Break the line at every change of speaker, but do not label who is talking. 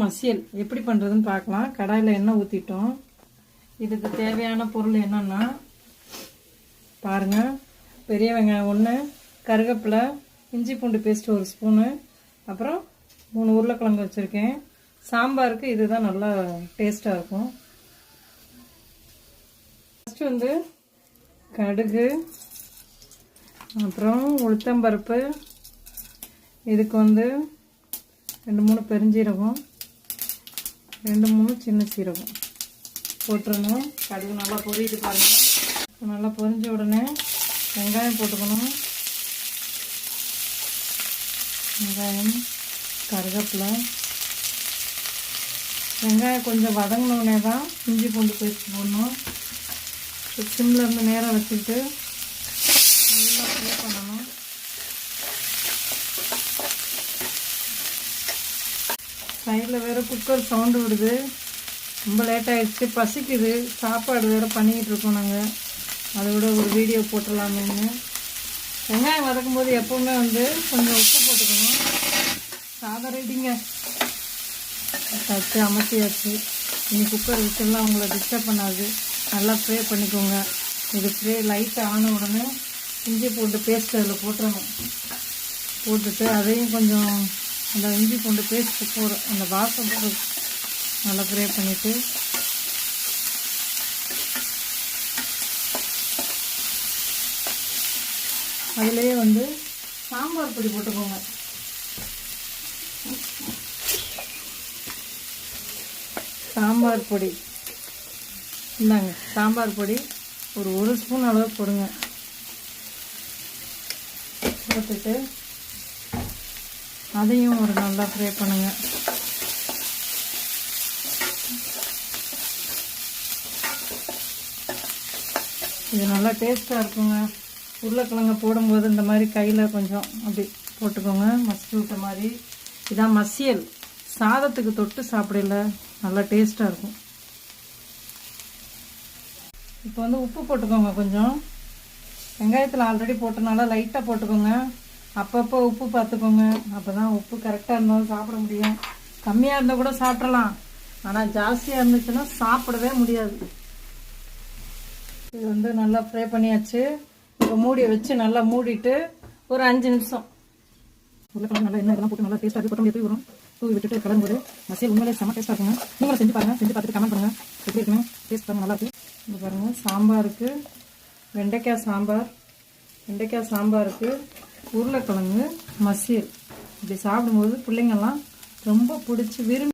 மசியல் எப்படி பண்ணுறதுன்னு பார்க்கலாம். கடாயில் எண்ணெய் ஊற்றிட்டோம். இதுக்கு தேவையான பொருள் என்னென்னா பாருங்கள். பெரிய வெங்காயம் 1, கருவேப்பிலை, இஞ்சி பூண்டு பேஸ்ட் 1 ஸ்பூனு, அப்புறம் 3 உருளைக்கிழங்கு வச்சுருக்கேன். சாம்பாருக்கு இதுதான் நல்லா டேஸ்ட்டாக இருக்கும். ஃபஸ்ட்டு வந்து கடுகு, அப்புறம் உளுத்தம்பருப்பு, இதுக்கு வந்து 2-3 பெருஞ்சீரகம், 2-3 சின்ன சீரகம் போட்டுருணும். கடுகு நல்லா பொரியுது பாருங்கள். நல்லா பொரிஞ்ச உடனே வெங்காயம் போட்டுக்கணும். வெங்காயம், கருவேப்பிலை. வெங்காயம் கொஞ்சம் வதங்கினோடனே தான் இஞ்சி பூண்டு பேஸ்ட் போடணும். சிம்மில் இருந்து நேரம் வச்சுக்கிட்டு நல்லா ஃப்ரை பண்ணணும். சைடில் வேறு குக்கர் சவுண்டு விடுது. ரொம்ப லேட் ஆகிடுச்சு, பசிக்குது. சாப்பாடு வேறு பண்ணிக்கிட்டு இருக்கோம் நாங்கள். அதை விட ஒரு வீடியோ போட்டுடலாமேன்னு. வெங்காயம் வதக்கும் போது எப்போவுமே வந்து கொஞ்சம் உப்பு போட்டுக்கணும். சாதம் ரெடிங்க. தச்சு அமைச்சியாச்சு. இனி குக்கர் விட்டுலாம் உங்களை டிஸ்டர்ப் பண்ணாது. நல்லா ஃப்ரை பண்ணிக்கோங்க. இது ஃப்ரை லைட்டாக ஆன உடனே இஞ்சி பூண்டு பேஸ்ட் அதில் போட்டுறணும். போட்டுட்டு அதையும் கொஞ்சம் அந்த இஞ்சி பூண்டு பேஸ்ட்டு போகிற அந்த வாசம் நல்லா ஃப்ரை பண்ணிவிட்டு அதிலேயே வந்து சாம்பார் பொடி போட்டுக்கோங்க. சாம்பார் பொடி இந்தாங்க. சாம்பார் பொடி ஒரு 1 ஸ்பூன் அளவு போடுங்க. போட்டுட்டு அதையும் ஒரு நல்லா ஃப்ரை பண்ணுங்க. இது நல்லா டேஸ்ட்டாக இருக்குங்க. உருளைக்கிழங்கு போடும்போது இந்த மாதிரி கையில் கொஞ்சம் அப்படி போட்டுக்கோங்க, மசிச்சு விட்ட மாதிரி. இதான் மசியல். சாதத்துக்கு தொட்டு சாப்பிடல நல்லா டேஸ்ட்டாக இருக்கும். இப்போ வந்து உப்பு போட்டுக்கோங்க கொஞ்சம். வெங்காயத்தில் ஆல்ரெடி போட்டனால லைட்டாக போட்டுக்கோங்க. அப்பப்போ உப்பு பார்த்துக்கோங்க. அப்போ தான் உப்பு கரெக்டாக இருந்தாலும் சாப்பிட முடியும். கம்மியாக இருந்தால் கூட சாப்பிட்றலாம், ஆனால் ஜாஸ்தியாக இருந்துச்சுன்னா சாப்பிடவே முடியாது. இது வந்து நல்லா ஃப்ரை பண்ணியாச்சு. இப்போ மூடியை வச்சு நல்லா மூடிட்டு ஒரு 5 நிமிஷம் உருளைக்கிழங்கு நல்லா எண்ணெய் இதெல்லாம் போட்டு நல்லா டேஸ்ட்டாக கொத்தமல்லி தூவி வரும். தூவி விட்டுட்டு கிளம்பும்போது மசியல் உண்மையிலே செம்ம டேஸ்ட்டாக இருக்குங்க. நீங்களும் செஞ்சு பாருங்கள். செஞ்சு பார்த்துட்டு கமெண்ட் பண்ணுங்கள் எப்படி இருக்குன்னு. டேஸ்ட் பாருங்கள், நல்லா இருக்கு. இது பாருங்கள். சாம்பாருக்கு வெண்டைக்காய் சாம்பார், வெண்டைக்காய் சாம்பாருக்கு உருளைக்கிழங்கு மசியல். இப்படி சாப்பிடும்போது பிள்ளைங்கள்லாம் ரொம்ப பிடிச்சி விரும்பி